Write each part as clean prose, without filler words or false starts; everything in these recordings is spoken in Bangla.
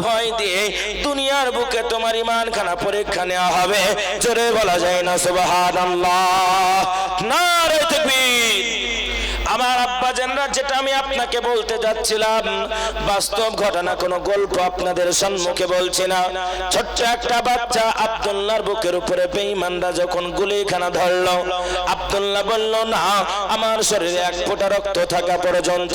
ভয় দিয়ে দুনিয়ার বুকে তোমার ঈমানখানা পরীক্ষা নেওয়া হবে। জোরে বলা যায় না সুবহানাল্লাহ। নারে তাকবীর। আমার আব্বা জানরা, যেটা আমি আপনাকে বলতে যাচ্ছিলাম বাস্তব ঘটনা, কোনো গল্প আপনাদের সম্মুখে বলছি না। ছোট্ট একটা বাচ্চা আব্দুল্লাহর বুকের উপরে বেঈমানরা যখন গুলিখানা ধরলো, আব্দুল্লাহ বলল, না, আমার শরীরে এক ফোঁটা রক্ত থাকা পর্যন্ত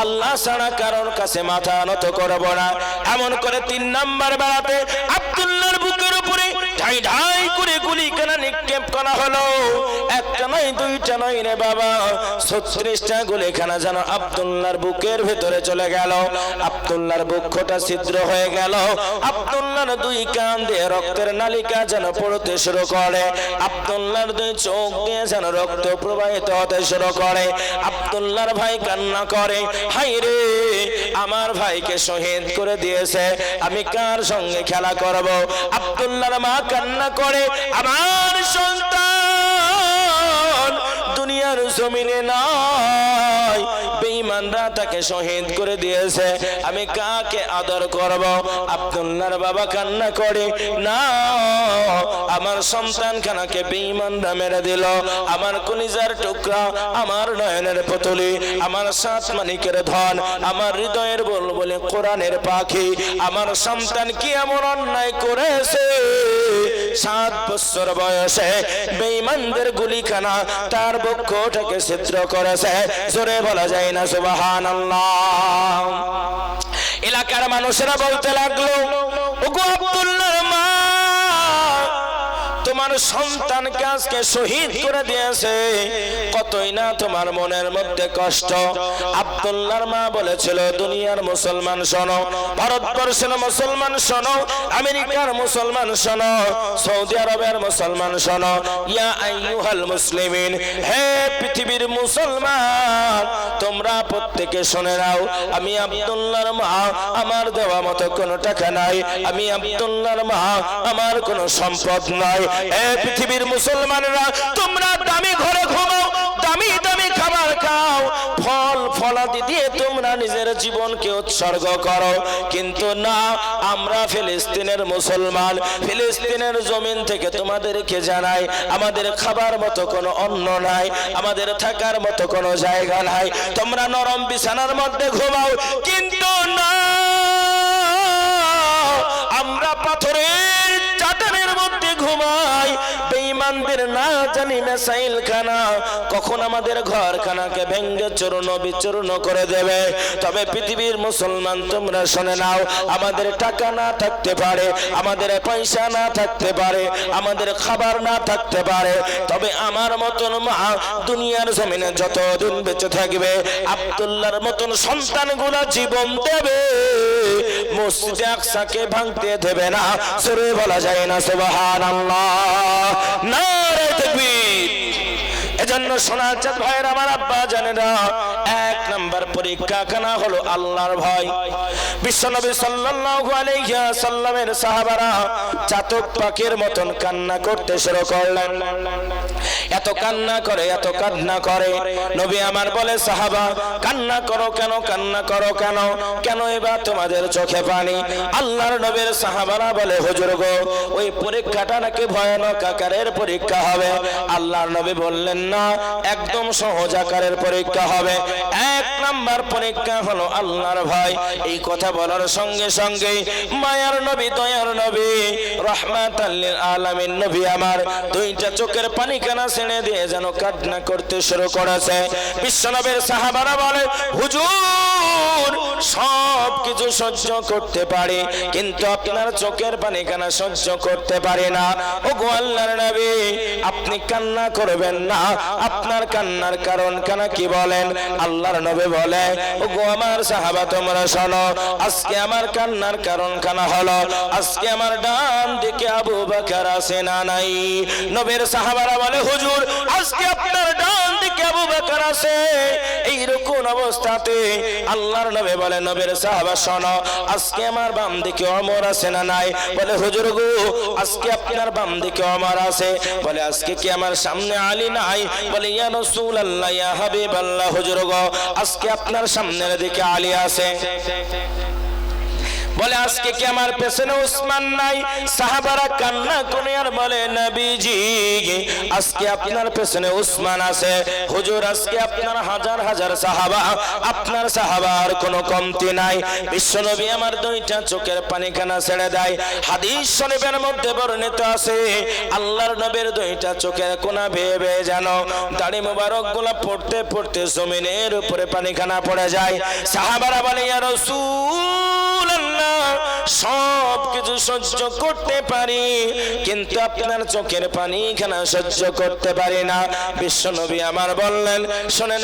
আল্লাহ ছাড়া কারোর কাছে মাথা নত করব না। এমন করে 3 নাম্বার বেড়াতে আব্দুল্লাহর বুকের উপরে ঢাই ঢাই করে গুলিখানা নিক্ষেপ করা হলো। একটা নয়, দুইটা নয় রে বাবা, 36টা গুলিখানা যেন আব্দুল্লাহর বুকের ভেতরে চলে গেল। আব্দুল্লাহর বুকটা ছিদ্র হয়ে গেল। আব্দুল্লাহর 2 কান দিয়ে রক্তের নালিকা যেন পড়তে শুরু করে। আব্দুল্লাহর 2 চোখ দিয়ে যেন রক্ত প্রবাহিত হতে শুরু করে। আব্দুল্লাহর ভাই কান্না করে, হায় রে, আমার ভাইকে শহীদ করে দিয়েছে, আমি কার সঙ্গে খেলা করব? আব্দুল্লাহর মা কান্না করে, আমার সন্তান দুনিয়ার জমিনে নাই, বেঈমানরা তাকে শহীদ করে দিয়েছে, আমি কাকে আদর করব? আব্দুল্লাহর বাবা কান্না করে, না, আমার সন্তানখানাকে বেঈমানরা মেরে দিল। আমার কলিজার টুকরা, আমার নয়নের পুতুলি, আমার 7 মানিকের ধন, আমার হৃদয়ের বুলবুলি, কোরআনের পাখি, আমার সন্তান কি এমন অন্যায় করেছে? 7 বছর বয়সে বেঈমানদের গুলিখানা তার বক্ষটাকে ছিদ্র করেছে। জোরে বলা যায় না সুবহানাল্লাহ। এলাকার মানুষেরা বলতে লাগলো, ওগো আব্দুল্লাহর মা, তোমার সন্তানকে আজকে শহীদ করে দিয়েছে, কতই না তোমার মনের মধ্যে কষ্ট। আব্দুল্লাহর মা বলেছিল, দুনিয়ার মুসলমান শোনো, ভারতবর্ষের মুসলমান শোনো, আমেরিকার মুসলমান শোনো, সৌদি আরবের মুসলমান শোনো, ইয়া আইয়ুহাল মুসলিমিন, হে পৃথিবীর মুসলমান, তোমরা প্রত্যেকে শুনে নাও, আমি আব্দুল্লাহর মা, আমার দেওয়া মতো কোনো টাকা নাই, আমি আব্দুল্লাহর মা, আমার কোনো সম্পদ নাই। এ পৃথিবীর মুসলমানরা, তোমরা দামি ঘরে ঘুমাও, দামি দামি খাবার খাও, ফল ফলাদি দিয়ে তোমরা নিজের জীবনকে উৎসর্গ করো, কিন্তু না, আমরা ফিলিস্তিনের মুসলমান, ফিলিস্তিনের জমিন থেকে তোমাদেরকে জানাই, আমাদের খাবার মতো কোনো অন্ন নাই, আমাদের থাকার মতো কোনো জায়গা নাই, তোমরা নরম বিছানার মধ্যে ঘুমাও, কিন্তু না, আমরা পাথরের চাটানের মধ্যে ঘুমাই। বেঈমানদের না জানি মিসাইল খানা কখন আমাদের ঘরখানাকে ভেঙ্গে চূর্ণ বিচূর্ণ করে দেবে। তবে পৃথিবীর মুসলমান, তোমরা শুনে নাও, আমাদের টাকা না থাকতে পারে, আমাদের পয়সা না থাকতে পারে, আমাদের খাবার না থাকতে পারে, তবে আমার মতন মা দুনিয়ার জমিনে যতদিন বেঁচে থাকবে, আব্দুল্লাহর মতন সন্তানগুলা জীবন দেবে, মসজিদে আকসাকে ভাঙতে দেবে না। জোরে বলা যায় না সুবহানাল্লাহ। নারে তাকবীর। এজন্য শোনার চাঁদ ভাইয়ের, আমার আব্বা জানেরা, 1 নাম্বার পরীক্ষা খানা হলো আল্লাহর ভয়। বিশ্বনবী সাল্লাল্লাহু আলাইহি ওয়াসাল্লামের সাহাবারা চাতক পাখির মতন কান্না করতে শুরু করলেন। এত কান্না করে, এত কান্না করে, নবী আমার বলে, সাহাবা, কান্না করো কেন, কান্না করো কেন, কেন এবার তোমাদের চোখে পানি? আল্লাহর নবীর সাহাবারা বলে, হুজুর গো, ওই পরীক্ষাটা নাকি ভয়ানক আকারের পরীক্ষা হবে। আল্লাহর নবী বললেন, না, একদম সহজ আকারের পরীক্ষা হবে। 1 নাম্বার পরীক্ষা হলো আল্লাহর ভয়। এই কথা বলার সঙ্গে সঙ্গে মায়ার নবী, দয়ার নবী, রাহমাতাল লিল আলামিন নবী আমার 2টা চোখের পানি কানা ছেড়ে দিয়ে যেন কান্না করতে শুরু করেছে। বিশ্বনবীর সাহাবারা বলে, হুজুর, সব কিছু সহ্য করতে পারি, কিন্তু আপনার চোখের পানি কানা সহ্য করতে পারি না। ওগো আল্লাহর নবী, আপনি কান্না করবেন না, আপনার কান্নার কারণ কানা কি বলেন? আল্লাহর নবী বলে, ওগো আমার সাহাবা, তোমরা শোনো, আজকে আমার কান্নার কারণ কানা হলো, আজকে আমার ডান দিকে আবু বকর আছে না নাই? নবীর সাহাবারা বলে, হুজুর, আজকে আপনার ডান দিকে আবু বকর আছে। এইরকম অবস্থাতে আল্লাহর নবী বলে, নবীর সাহাবা শোনো, আজকে আমার বাম দিকে ওমর আছে না নাই? বলে, হুজুর গো, আজকে আপনার বাম দিকে ওমর আছে। বলে, আজকে কি আমার সামনে আলী নাই? বলে, ইয়া রাসূলুল্লাহ, ইয়া হাবিবাল্লাহ, হুজুর গো, আজকে আপনার সামনের দিকে আলী আছে। বলে আজকে কি আমার পেছনে উসমান নাই? সাহাবারা কান্না করে আর বলে নবীজি আজকে আপনার পেছনে উসমান আছে। হুজুর আজকে আপনার হাজার হাজার সাহাবা, আপনার সাহাবার কোনো কমতি নাই। বিশ্বনবী আমার দুইটা চোখের পানিখানা ছেড়ে দেয়। হাদিস শরীফের মধ্যে বর্ণিত আছে আল্লাহর নবীর দুইটা চোখের কোনা বেয়ে বেয়ে যেন দাড়ি মোবারক গুলা পড়তে পড়তে জমিনের উপরে পানিখানা পড়ে যায়। সাহাবারা বলে ইয়া রাসূলুল্লাহ সব কিছু সহ্য করতে পারি কিন্তু আপনার চোখের পানিখানা সহ্য করতে পারি না। বিশ্বনবী আমার বললেন শুনে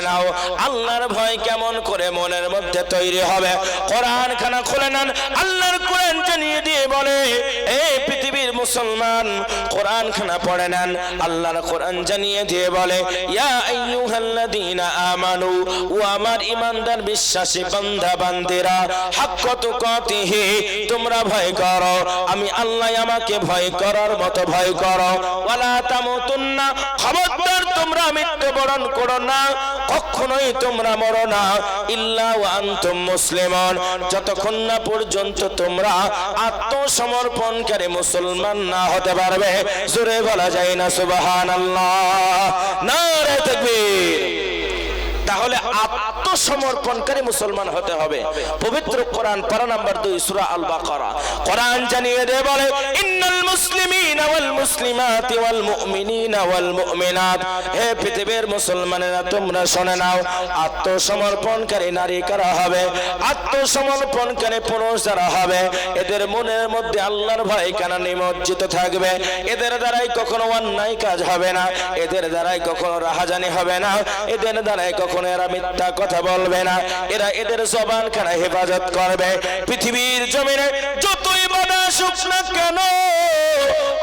নাও আল্লাহর ভয় কেমন করে মনের মধ্যে তৈরি হবে। কোরআন খানা খুলে নেন, আল্লাহর কোরআন জানিয়ে দিয়ে বলে এই পৃথিবীর মুসলমান কোরআন খানা পড়ে নেন। আল্লাহর কোরআন জানিয়ে দিয়ে বলে ইয়া আইয়ুহাল্লাযীনা আমানু, ও আমার ঈমানদার বিশ্বাসী বান্দা বান্দিরা, হাক্কা তুকাতিহি তোমরা ভয় করো, আমি আল্লাহ আমাকে ভয় করার মতো ভয় করো। ওয়ালা তামুতুন্না, খবরদার তোমরা মৃত্যুবরণ করো না, কখনোই তোমরা মরো না, ইল্লা ওয়া আনতুম মুসলিমুন, যতক্ষণ না পর্যন্ত তোমরা আত্মসমর্পণকারী মুসলমান না হতে পারবে। জোরে বলা যায় না সুবহানাল্লাহ, নারে তাকবীর। তাহলে আত্মসমর্পণকারী মুসলমান হতে হবে। পবিত্র কোরআন পারা নাম্বার 2 সূরা আল বাকারা কোরআন জানিয়ে দেয় বলে ইন্নাল মুসলিমিনা ওয়াল মুসলিমাতি ওয়াল মুমিনিনা ওয়াল মুমিনাত, হে পৃথিবীর মুসলমানেরা তোমরা শুনে নাও, আত্মসমর্পণকারী নারী কারা হবে, আত্মসমর্পণকারী পুরুষ যারা হবে, এদের মনের মধ্যে আল্লাহর ভয় কানা নিমজ্জিত থাকবে। এদের দ্বারাই কখনো অন্যায় কাজ হবে না, এদের দ্বারাই কখনো রাহাজানি হবে না, এদের দ্বারাই কখনো এরা মিথ্যা কথা বলবে না, এরা এদের জবান খানা হেফাজত করবে। পৃথিবীর জমিনে যতই বাধা আসুক না কেন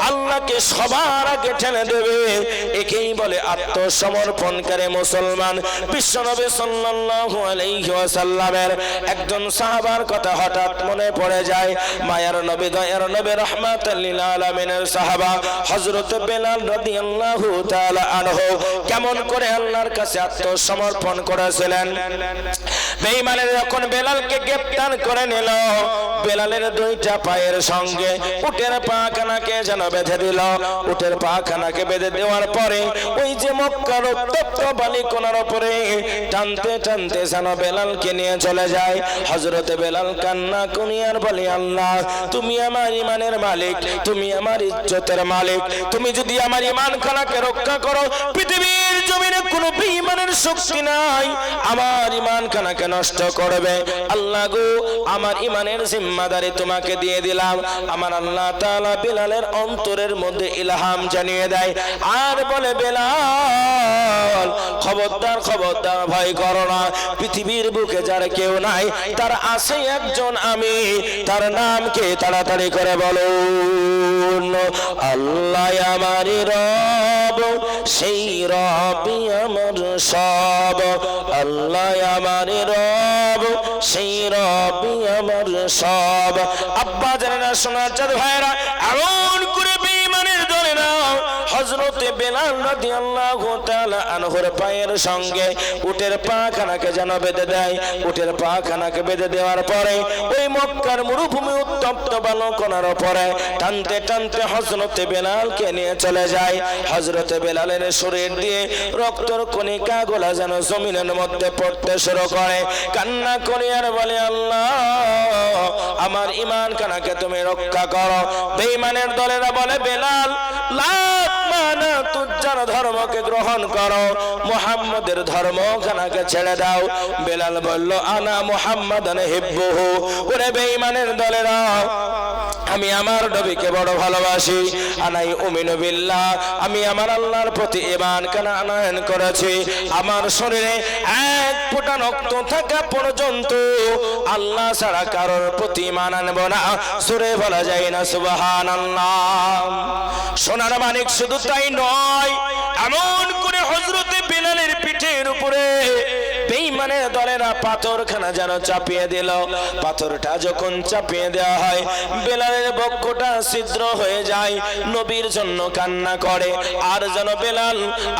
আল্লাহকে সবার আগে ঠেলে দেবে। একেই বলে আত্মসমর্পণকারী মুসলমান। বিশ্বনবী সাল্লাল্লাহু আলাইহি ওয়াসাল্লামের একজন সাহাবার কথা হঠাৎ মনে পড়ে যায়। মায়ার নবী দয়ার নবী রাহমাতাল লিল আলামিনের সাহাবা হযরত বেলাল রাদিয়াল্লাহু তাআলা আনহু কেমন করে আল্লাহর কাছে আত্মসমর্পণ করেছিলেন। বেঈমানের যখন বেলালকে গ্রেফতার করে নিল, বেলালের দুইটা পায়ের সঙ্গে উটের পাখানাকে যেন বেঁধে দিল। উটের পাখানাকে বেঁধে দেওয়ার পরে ওই যে মক্কার উত্তপ্ত বালিকোনার উপরে টানতে টানতে যেন বেলালকে নিয়ে চলে যায়। হযরতে বেলাল কান্না কুনিয়ার বলে আল্লাহ তুমি আমার ঈমানের মালিক, তুমি আমার ইজ্জতের মালিক, তুমি যদি আমার ঈমান খানাকে রক্ষা করো পৃথিবীর জমিনে কোনো বেঈমানের শক্তি নাই আমার ঈমান খানাকে নষ্ট করবে। আল্লাহ গো আমার ঈমানের জিম্মাদারি তোমাকে দিয়ে দিলাম। আমার আল্লাহ তাআলা বেলালের অন্তরের মধ্যে ইলহাম জানিয়ে দেয় আর বলে বেলাল খবরদার খবরদার ভয় করো না, পৃথিবীর বুকে যার কেউ নাই তার আছে একজন আমি, তার নাম কে তাড়াতাড়ি করে বলুন। আল্লাহ আমারই রব, সেই রবই আমার সব, আল্লাহ আমারই রব, সেই রবই আমার সব। আব্বা জানেন না সোনার চাঁদ ভাইরা এমন করে বেঈমানের দলে না হযরতে বেলাল রাদিয়াল্লাহু তাআলা আনহুর পায়ের সঙ্গে উটের পাখানাকে যেন বেঁধে দেয়। উটের পাখানাকে বেঁধে দেওয়ার পরে ওই মক্কার মরুভূমি উত্তপ্ত বালুকণার উপরে টানতে টানতে হযরতে বেলালকে নিয়ে চলে যায়। হযরতে বেলালের শরীর দিয়ে রক্তর কণিকা গোলা যেন জমিনের মধ্যে পড়তে শুরু করে। কান্না করে আর বলে আল্লাহ আমার ঈমান খানাকে তুমি রক্ষা করো। বেঈমানের দলেরা বলে বেলাল লাত মানা তুজ্জার ধর্মকে গ্রহণ করো, মুহাম্মাদের ধর্ম খানাকে ছেড়ে দাও। বেলাল বলল আনা মুহাম্মাদান হিব্বুহু, ওরে বেঈমানের দলেরা আমি আমার নবীকে বড় ভালোবাসি। আনাই উমিনু বিল্লাহ, আমি আমার আল্লাহর প্রতি ঈমান কানা আনয়ন করেছি। আমার শরীরে এক ফোঁটা রক্ত থাকা পর্যন্ত আল্লাহ ছাড়া কারোর প্রতি ঈমান আনব না। জোরে বলা যায় না সুবহানাল্লাহ। সোনার মানিক শুধু তাই নয়, এমন করে হযরতে বেলালের পিঠের উপরে বেঈমান বেঈমানের দলেরা পাথরখানা যেন চাপিয়ে দিল। পাথরটা যখন চাপিয়ে দেওয়া হয়, বেলালের বক্ষটা ছিদ্র হয়ে যায়। নবীর জন্য কান্না করে, আর যেন বেলাল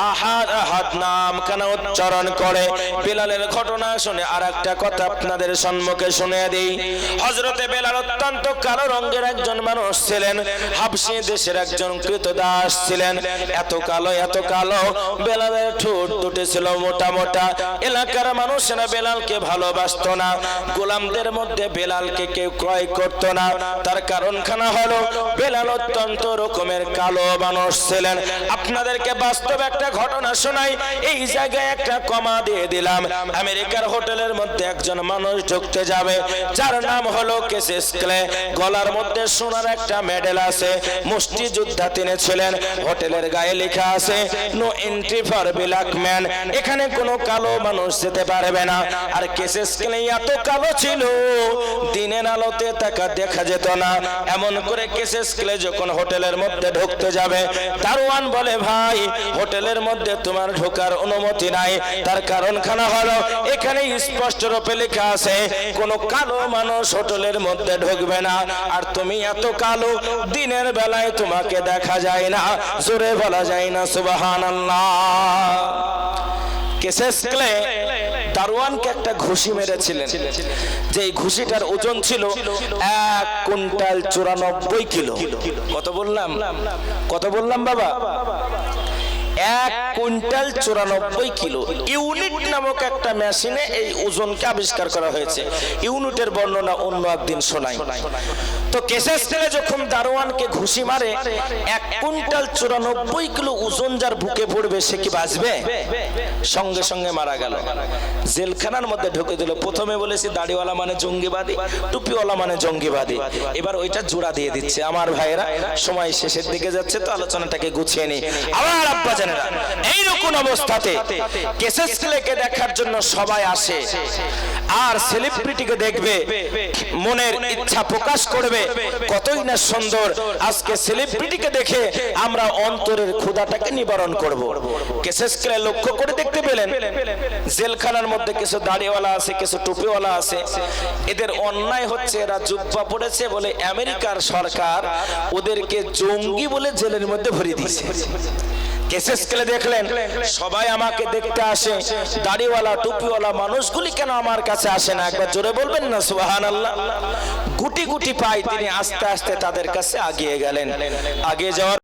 আহাদ আহাদ নাম কানা উচ্চারণ করে। বেলালের ঘটনা শুনে আর একটা কথা আপনাদের সম্মুখে শুনিয়ে দিই। হযরতে বেলাল অত্যন্ত কালো রঙের একজন মানুষ ছিলেন, হাবশী দেশের একজন কৃতদাস ছিলেন। এত কালো বেলালের ঠোঁট দুটি ছিল মোটা মোটা। এলাকার মানুষেরা বেলালকে ভালোবাসতো না, গোলামদের মধ্যে বেলালকে কেউ ক্রয় করতো না। তার কারণখানা হলো বেলাল অত্যন্ত রকমের কালো মানুষ ছিলেন। আপনাদেরকে বাস্তব একটা ঘটনা শোনাই, এই জায়গায় একটা কমা দিয়ে দিলাম। আমেরিকার হোটেলের মধ্যে একজন মানুষ ঢুকতে যাবে, যার নাম হলো কেসিস ক্লে। গলার মধ্যে সোনার একটা মেডেল আছে, মুষ্টিযোদ্ধা তিনি ছিলেন। হোটেলের গায়ে লেখা আছে no entry for black man, এখানে কোনো কালো মানুষ যেতে পারবে না। আর কেসিস ক্লে এত কালো ছিল, দিনের আলোতে তাকে দেখা যেত না। এমন করে কেসিস ক্লে যখন হোটেলের মধ্যে ঢুকতে যাবে, দারোয়ান বলে, ভাই হোটেলের মধ্যে তোমার ঢোকার অনুমতি নাই। তার কারণখানা হলো এখানে স্পষ্ট রূপে লেখা আছে কোনো কালো মানুষ হোটেলের মধ্যে ঢুকবে না। আর তুমি এত কালো, দিনের বেলায় তোমাকে দেখা যায় না। জোরে বলা যায় না সুবহানাল্লাহ। কেসিস ক্লে দারোয়ানকে একটা ঘুষি মেরেছিলেন, যে এই ঘুষিটার ওজন ছিল 1 কুইন্টাল 94 কিলো। কত বললাম বাবা? 1 কুইন্টাল 94 কিলো। ইউনিট নামক একটা মেশিনে এই ওজনকে আবিষ্কার করা হয়েছে। ইউনিটের বর্ণনা অন্য একদিন শোনাই। তো কেসিস ক্লে যখন দারোয়ানকে ঘুষি মারে, 1 কুইন্টাল 94 কিলো ওজন যার বুকে পড়বে, সে কি বাঁচবে? সঙ্গে সঙ্গে মারা গেল। জেলখানার মধ্যে ঢুকে দিল। প্রথমে বলেছি দাড়িওয়ালা মানে জঙ্গিবাদী, টুপিওয়ালা মানে জঙ্গিবাদী। এবার ওইটা জোড়া দিয়ে দিচ্ছে। আমার ভাইয়েরা, সময় শেষের দিকে যাচ্ছে, তো আলোচনাটাকে গুছিয়ে নি। আবার আব্বা জানেরা, এইরকম অবস্থাতে কেসিস ক্লেকে দেখার জন্য সবাই আসে, আর সেলিব্রিটিকে দেখবে, মনের ইচ্ছা প্রকাশ করবে, কতই না সুন্দর। আজকে সেলিব্রিটিকে দেখে আমরা অন্তরের ক্ষুধাটাকে নিবারণ করব। কেসিস ক্লে লক্ষ্য করে দেখতে পেলেন, জেলখানার মধ্যে কিছু দাড়িওয়ালা আছে, কিছু টুপিওয়ালা আছে। এদের অন্যায় হচ্ছে, এরা জুব্বা পড়েছে বলে আমেরিকার সরকার ওদেরকে জঙ্গি বলে জেলের মধ্যে ভরে দিয়েছে। কেসিস ক্লে দেখলেন সবাই আমাকে দেখতে আসে, দাড়িওয়ালা টুপিওয়ালা মানুষগুলি কেন আমার কাছে আসে না? একবার জোরে বলবেন না সুবহানাল্লাহ। গুটি গুটি পায় তিনি আস্তে আস্তে তাদের কাছে আগিয়ে গেলেন। আগে যাওয়ার